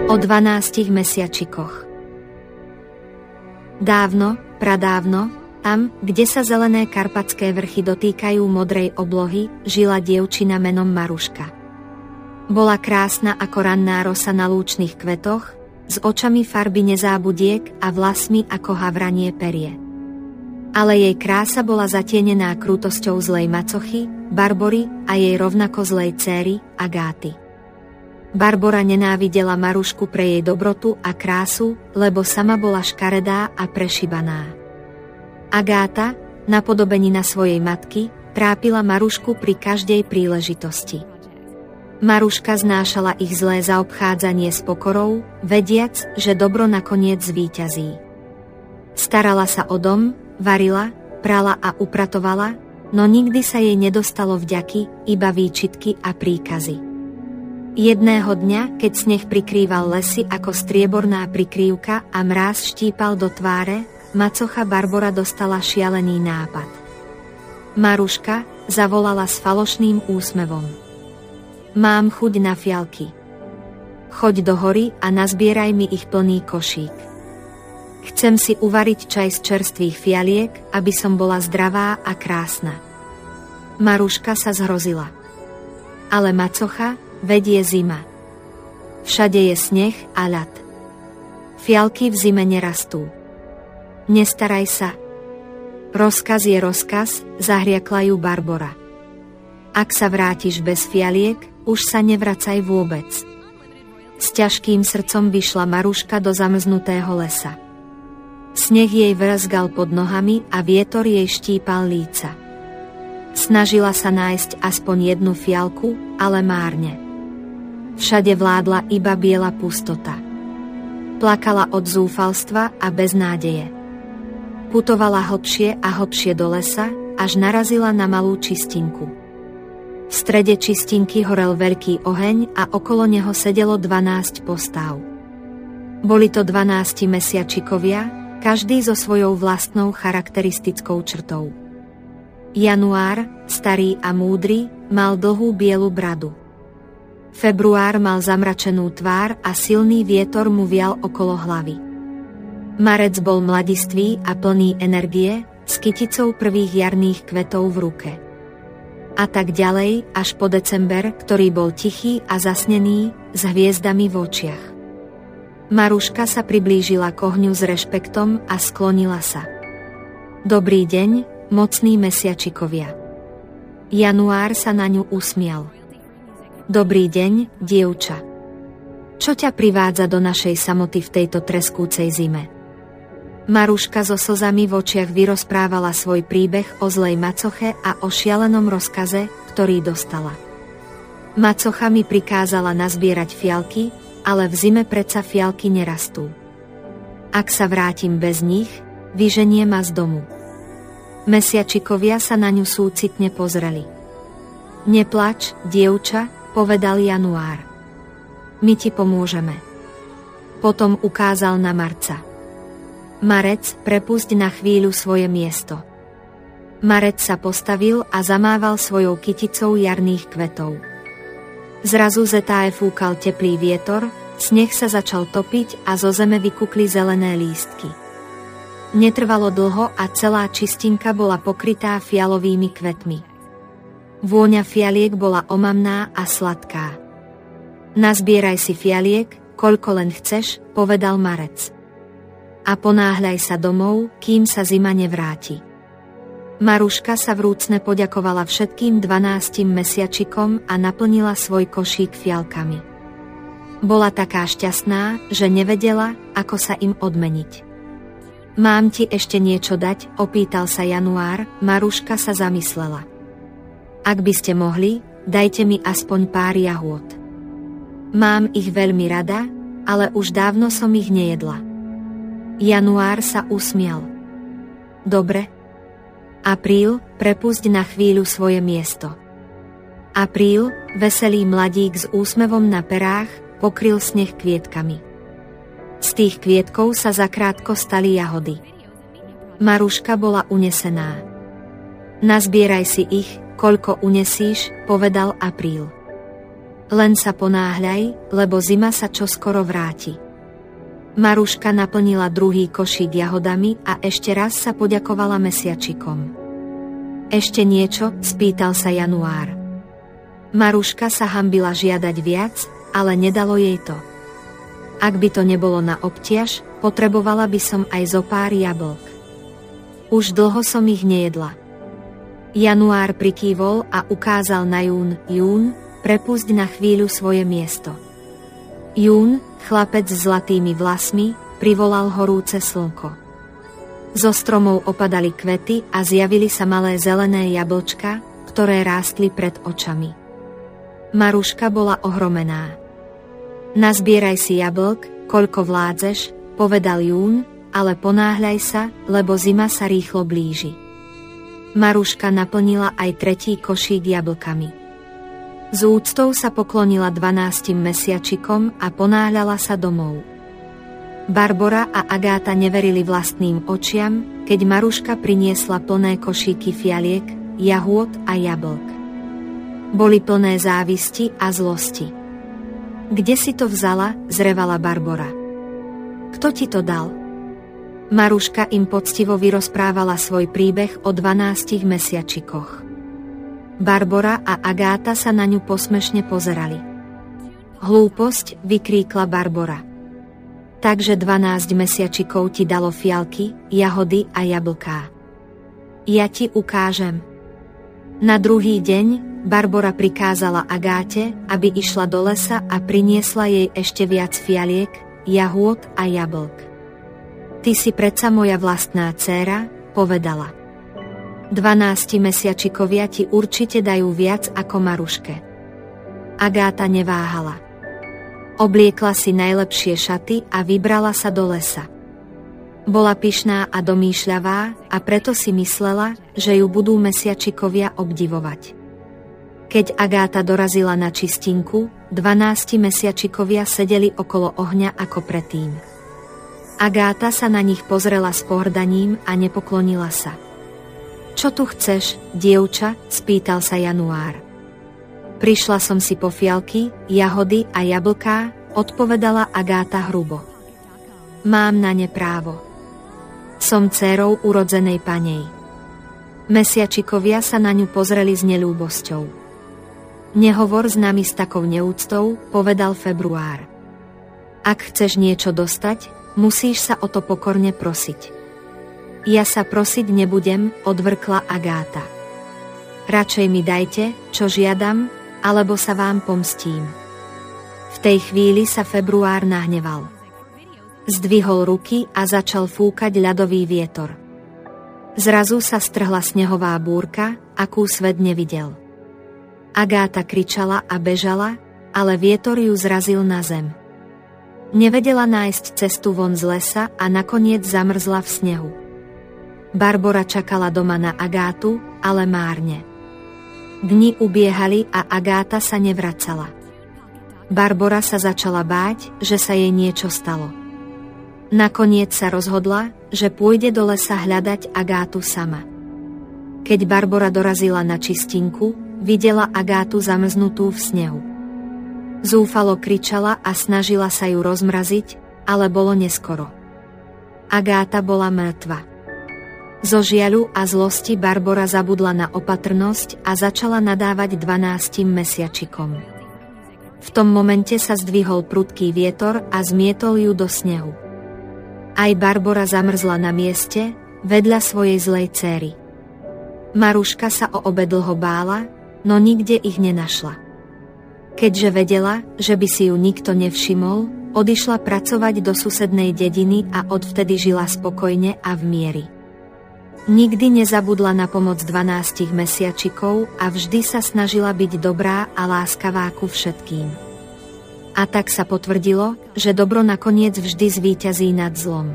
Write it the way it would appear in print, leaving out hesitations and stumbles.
O 12 mesiačikoch. Dávno, pradávno, tam, kde sa zelené karpatské vrchy dotýkajú modrej oblohy, žila dievčina menom Maruška. Bola krásna ako ranná rosa na lúčnych kvetoch, s očami farby nezábudiek a vlasmi ako havranie perie. Ale jej krása bola zatienená krutosťou zlej macochy, Barbory a jej rovnako zlej céry, Agáty. Barbora nenávidela Marušku pre jej dobrotu a krásu, lebo sama bola škaredá a prešibaná. Agáta, napodobenina svojej matky, trápila Marušku pri každej príležitosti. Maruška znášala ich zlé zaobchádzanie s pokorou, vediac, že dobro nakoniec zvíťazí. Starala sa o dom, varila, prala a upratovala, no nikdy sa jej nedostalo vďaky, iba výčitky a príkazy. Jedného dňa, keď sneh prikrýval lesy ako strieborná prikrývka a mráz štípal do tváre, macocha Barbora dostala šialený nápad. Maruška, zavolala s falošným úsmevom. Mám chuť na fialky. Choď do hory a nazbieraj mi ich plný košík. Chcem si uvariť čaj z čerstvých fialiek, aby som bola zdravá a krásna. Maruška sa zhrozila. Ale macocha, veď je zima. Všade je sneh a ľad. Fialky v zime nerastú. Nestaraj sa. Rozkaz je rozkaz, zahriakla ju Barbora. Ak sa vrátiš bez fialiek, už sa nevracaj vôbec. S ťažkým srdcom vyšla Maruška do zamrznutého lesa. Sneh jej vrzgal pod nohami a vietor jej štípal líca. Snažila sa nájsť aspoň jednu fialku, ale márne. Všade vládla iba biela pustota. Plakala od zúfalstva a beznádeje. Putovala hlbšie a hlbšie do lesa, až narazila na malú čistinku. V strede čistinky horel veľký oheň a okolo neho sedelo 12 postáv. Boli to 12 mesiačikovia, každý so svojou vlastnou charakteristickou črtou. Január, starý a múdry, mal dlhú bielu bradu. Február mal zamračenú tvár a silný vietor mu vial okolo hlavy. Marec bol mladistvý a plný energie, s kyticou prvých jarných kvetov v ruke. A tak ďalej, až po december, ktorý bol tichý a zasnený, s hviezdami v očiach. Maruška sa priblížila k ohňu s rešpektom a sklonila sa. Dobrý deň, mocní mesiačikovia. Január sa na ňu usmial. Dobrý deň, dievča. Čo ťa privádza do našej samoty v tejto treskúcej zime? Maruška so slzami v očiach vyrozprávala svoj príbeh o zlej macoche a o šialenom rozkaze, ktorý dostala. Macocha mi prikázala nazbierať fialky, ale v zime predsa fialky nerastú. Ak sa vrátim bez nich, vyženie ma z domu. Mesiačikovia sa na ňu súcitne pozreli. Neplač, dievča, povedal Január. My ti pomôžeme. Potom ukázal na Marca. Marec, prepusť na chvíľu svoje miesto. Marec sa postavil a zamával svojou kyticou jarných kvetov. Zrazu z etáje fúkal teplý vietor, sneh sa začal topiť a zo zeme vykukli zelené lístky. Netrvalo dlho a celá čistinka bola pokrytá fialovými kvetmi. Vôňa fialiek bola omamná a sladká. Nazbieraj si fialiek, koľko len chceš, povedal Marec. A ponáhľaj sa domov, kým sa zima nevráti. Maruška sa vrúcne poďakovala všetkým 12 mesiačikom a naplnila svoj košík fialkami. Bola taká šťastná, že nevedela, ako sa im odmeniť. Mám ti ešte niečo dať, opýtal sa Január, Maruška sa zamyslela. Ak by ste mohli, dajte mi aspoň pár jahôd. Mám ich veľmi rada, ale už dávno som ich nejedla. Január sa usmial. Dobre. Apríl, prepusť na chvíľu svoje miesto. Apríl, veselý mladík s úsmevom na perách, pokryl sneh kvietkami. Z tých kvietkov sa zakrátko stali jahody. Maruška bola unesená. Nazbieraj si ich, koľko unesíš, povedal Apríl. Len sa ponáhľaj, lebo zima sa čoskoro vráti. Maruška naplnila druhý košík jahodami a ešte raz sa poďakovala mesiačikom. Ešte niečo, spýtal sa Január. Maruška sa hanbila žiadať viac, ale nedalo jej to. Ak by to nebolo na obťaž, potrebovala by som aj zo pár jablk. Už dlho som ich nejedla. Január prikývol a ukázal na Jún. Jún, prepusť na chvíľu svoje miesto. Jún, chlapec s zlatými vlasmi, privolal horúce slnko. Zo stromov opadali kvety a zjavili sa malé zelené jablčka, ktoré rástli pred očami. Maruška bola ohromená. Nazbieraj si jablk, koľko vládzeš, povedal Jún, ale ponáhľaj sa, lebo zima sa rýchlo blíži. Maruška naplnila aj tretí košík jablkami. S úctou sa poklonila 12 mesiačikom a ponáhľala sa domov. Barbora a Agáta neverili vlastným očiam, keď Maruška priniesla plné košíky fialiek, jahôd a jablk. Boli plné závisti a zlosti. Kde si to vzala, zrevala Barbora. Kto ti to dal? Maruška im poctivo vyrozprávala svoj príbeh o 12 mesiačikoch. Barbora a Agáta sa na ňu posmešne pozerali. Hlúposť, vykríkla Barbora. Takže 12 mesiačikov ti dalo fialky, jahody a jablká. Ja ti ukážem. Na druhý deň Barbora prikázala Agáte, aby išla do lesa a priniesla jej ešte viac fialiek, jahôd a jablk. Ty si predsa moja vlastná dcéra, povedala. 12 mesiačikovia ti určite dajú viac ako Maruške. Agáta neváhala. Obliekla si najlepšie šaty a vybrala sa do lesa. Bola pyšná a domýšľavá a preto si myslela, že ju budú mesiačikovia obdivovať. Keď Agáta dorazila na čistinku, 12 mesiačikovia sedeli okolo ohňa ako predtým. Agáta sa na nich pozrela s pohrdaním a nepoklonila sa. Čo tu chceš, dievča? Spýtal sa Január. Prišla som si po fialky, jahody a jablká, odpovedala Agáta hrubo. Mám na ne právo. Som dcérou urodzenej panej. Mesiačikovia sa na ňu pozreli s neľúbosťou. Nehovor s nami s takou neúctou, povedal Február. Ak chceš niečo dostať, musíš sa o to pokorne prosiť. Ja sa prosiť nebudem, odvrkla Agáta. Radšej mi dajte, čo žiadam, alebo sa vám pomstím. V tej chvíli sa Február nahneval. Zdvihol ruky a začal fúkať ľadový vietor. Zrazu sa strhla snehová búrka, akú svet nevidel. Agáta kričala a bežala, ale vietor ju zrazil na zem. Nevedela nájsť cestu von z lesa a nakoniec zamrzla v snehu. Barbora čakala doma na Agátu, ale márne. Dni ubiehali a Agáta sa nevracala. Barbora sa začala báť, že sa jej niečo stalo. Nakoniec sa rozhodla, že pôjde do lesa hľadať Agátu sama. Keď Barbora dorazila na čistinku, videla Agátu zamrznutú v snehu. Zúfalo kričala a snažila sa ju rozmraziť, ale bolo neskoro. Agáta bola mŕtva. Zo žiaľu a zlosti Barbora zabudla na opatrnosť a začala nadávať 12 mesiačikom. V tom momente sa zdvihol prudký vietor a zmietol ju do snehu. Aj Barbora zamrzla na mieste, vedľa svojej zlej céry. Maruška sa o obe dlho bála, no nikde ich nenašla. Keďže vedela, že by si ju nikto nevšimol, odišla pracovať do susednej dediny a odvtedy žila spokojne a v mieri. Nikdy nezabudla na pomoc 12 mesiačikov a vždy sa snažila byť dobrá a láskavá ku všetkým. A tak sa potvrdilo, že dobro nakoniec vždy zvíťazí nad zlom.